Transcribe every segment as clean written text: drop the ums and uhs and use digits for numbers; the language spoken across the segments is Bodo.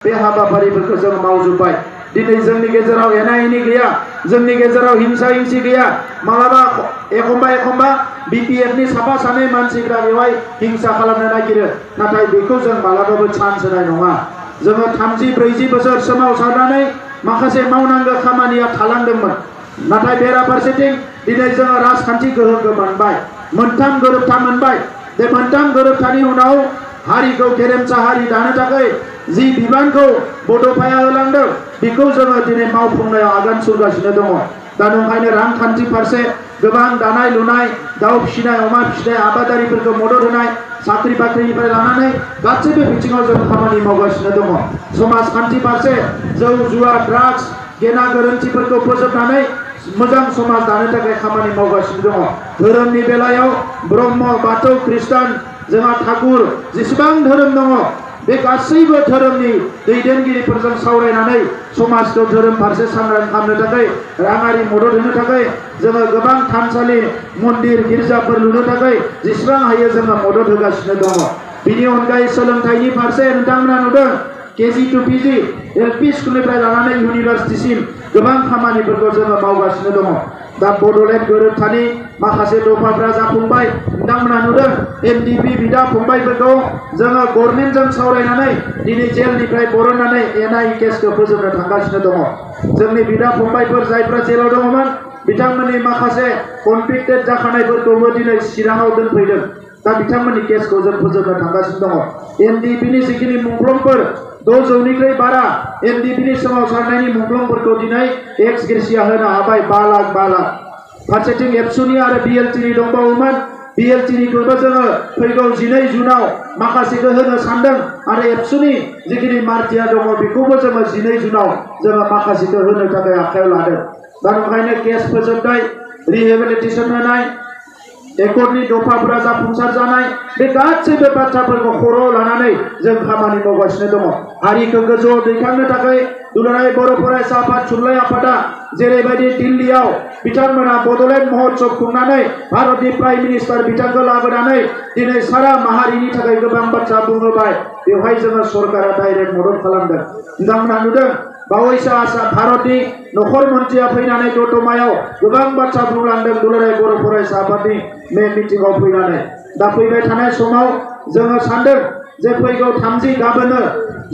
बे हाबाफारिफोरखौ जों मावजोब्बाय दिनै जोंनि गेजेराव एना एनि गैया जोंनि गेजेराव हिंसा हिंसि गैया मालाबा एखम्बा BPF नि साफा सानै मानसिफ्रा बेवहाय हिंसा खालामनो नागिरो नाथाय बेखौ जों मालाबाबो चान्स होनाय नङा जोङो 30-40 बोसोर सोमावसारनानै माखासे मावनांगौ खामानिया थालांदोंमोन नाथाय बेराफारसेथिं दिनै जोङो राजखान्थि गोहोखौ मोनबाय मोनथाम गोरोबथा मोनबाय बे मोनथाम गोरोबथानि उनाव हारिखौ गेरेमसा हारि दानो थाखाय जि बिबानखौ बड'फाया होलांदों बेखौ जोङो दिनै मावफुंनायाव आगान सुरगासिनो दङ दा ओंखायनो रांखान्थि फारसे गोबां दानाय लुनाय दाउ फिसिनाय अमा फिसिनाय आबादारिफोरखौ मदद होनाय साख्रि बाख्रिनिफ्राय लानानै गासैबो बिथिङाव जों खामानि मावगासिनो दङ समाजखान्थि फारसे जौ जुवा ड्राग्स गेना गोरोन्थिफोरखौ फोजोबनानै मोजां समाज दानो थाखाय खामानि मावगासिनो दङ धोरोमनि बेलायाव ब्रह्म बाथौ ख्रिस्टान जोंहा ठाकुर जेसेबां धोरोम दङ बे गासैबो धोरोमनि दैदेनगिरिफोरजों सावरायनानै समाजखौ धोरोम फारसे सांग्रां खालामनो थाखाय राङारि मदद होनो थाखाय जोङो गोबां थानसालि मन्दिर गिर्जाफोर लुनो थाखाय जेसेबां हायो जोङो मदद होगासिनो दङ बिनि अनगायै सोलोंथाइनि फारसे नोंथांमोना नुदों KG to PG LP स्कुलनिफ्राय लानानै इउनिभार्सिटिसिम गोबां खामानिफोरखौ जोङो मावगासिनो दङ दा बड'लेण्ड गोरोबथानि माखासे दफाफ्रा जाफुंबाय नोंथांमोना नुदों MDP बिदा फंबायफोरखौ जोङो गभर्नमेन्टजों सावरायनानै दिनै जेलनिफ्राय बरननानै NIE केसखौ फोजोबनो थांगासिनो दङ जोंनि बिदा फंबायफोर जायफ्रा जेलाव दङमोन बिथांमोननि माखासे कनभिक्टेड जाखानायफोरखौबो दिनै चिराङाव दोनफैदों दा बिथांमोननि केसखौ जों फोजोबनो थांगासिनो दङ MDP नि जिखिनि मुंख्लंफोर 600निख्रुइ बारा MDP नि सोमावसारनायनि मुंख्लंफोरखौ दिनै एक्स ग्रेसिया होनो हाबाय 5 लाख फारसेथिं एबसुनि आरो BLT नि दंबावोमोन BLT निखौबो जोङो फैगौ 12 जुनाव माखासेखौ होनो सानदों आरो एबसुनि जिखिनि मार्टिया दङ बेखौबो जोङो 12 जुनाव जोङो माखासेखौ होनो थाखाय आखायाव लादों दा ओंखायनो केस फोजोबनाय रिहेबिलिटेसन होनाय एकर्डनि दफाफोरा जाफुंसार जानाय बे गासैबो बाथ्राफोरखौ खर'आव लानानै जों खामानि मावगासिनो दङ हारिखौ गोजौआव दैखांनो थाखाय दुलाराय बर' फरायसा आफाद थुनलाइ आफादा जेरैबायदि दिल्लीयाव बिथांमोना बड'लेण्ड महोत्सव खुंनानै भारतनि प्राइम मिनिस्टार बिथांखौ लाबोनानै दिनै सारा माहारिनि थाखाय गोबां बाथ्रा बुंहोबाय बेवहाय जोङो सरकारा डाइरेक्ट मदद खालामदों नोंथांमोना नुदों बावैसो भारतनि नखर मन्त्रिया फैनानै दतमायाव गोबां बाथ्रा बुंलांदों दुलाराय बर' फरायसा आफादनि बे मिटिंआव फैनानै दा फैबाय थानाय समाव जोङो सानदों जे फैगौ 30 गाबोनो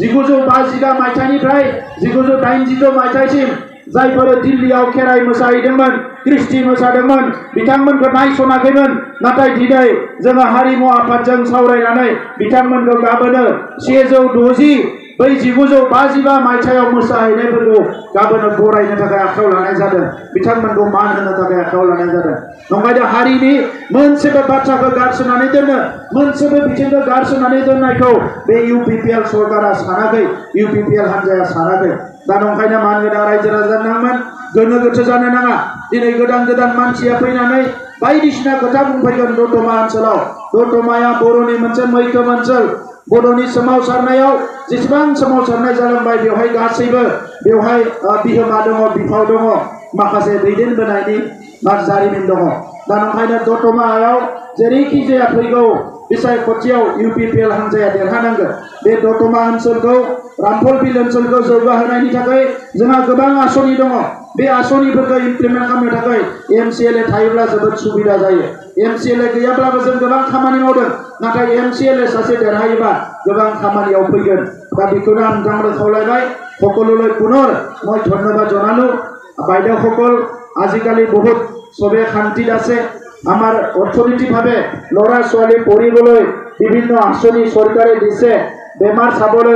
1952 मायथाइनिफ्राय 1986 मायथाइसिम जायफोर दिल्लीयाव खेराइ मोसाहैदोंमोन कृष्टि मोसादोंमोन बिथांमोनखौ नायसनाखैमोन नाथाय दिनै जोङो हारिमु आफादजों सावरायनानै बिथांमोनखौ गाबोनो 160 बै 1952 मायथाइयाव मोसाहैनायफोरखौ गाबोनो बरायनो थाखाय आखायाव लानाय जादों बिथांमोनखौ मान होनो थाखाय आखायाव लानाय जादों नंखायनो हारिनि मोनसेबो बाथ्राखौ गारसोनानै दोननो मोनसेबो बिथिंखौ गारसोनानै दोननायखौ बे UPPL सरकारा सानाखै UPPL हान्जाया सानाखै दा नंखायनो मानगोनां रायजो राजाफोरमोन गोनो गोथो जानो नाङा दिनै गोदान मानसिया फैनानै बायदिसिना खोथा बुंफैगोन दतमा ओनसोलाव दतमाया बर'नि मोनसे मैखोम ओनसोल बड'नि सोमावसारनायाव जेसेबां सोमावसारनाय जालांबाय बेवहाय गासैबो बेवहाय बिहोमा दङ बिफाव दङ माखासे दैदेनबोनायनि जारिमिन दङ दा ओंखायनो दतमायाव जेरैखि जाया फैगौ बिसायख'थियाव UPPL हान्जाया देरहानांगोन बे दतमा ओनसोलखौ रामफलबिल ओनसोलखौ जौगाहोनायनि थाखाय जोंहा गोबां आसनि दङ बे आसनिफोरखौ इमप्लिमेन्ट खालामनो थाखाय MCLA थायोब्ला जोबोद सुबिदा जायो MCLA गैयाब्लाबो जों गोबां खामानि मावदों नाथाय MCLA सासे देरहायोबा गोबां खामानियाव फैगोन दा बेखौनो आं नोंथांमोननो खावलायबाय সকলোলৈ পুনৰ মই ধন্যবাদ জনালো বাইদেউসকল আজিকালি বহুত সবে শান্তিত আছে আমাৰ অৰ্থনৈতিকভাৱে ল'ৰা ছোৱালী পঢ়িবলৈ বিভিন্ন আঁচনি চৰকাৰে দিছে বেমাৰ চাবলৈ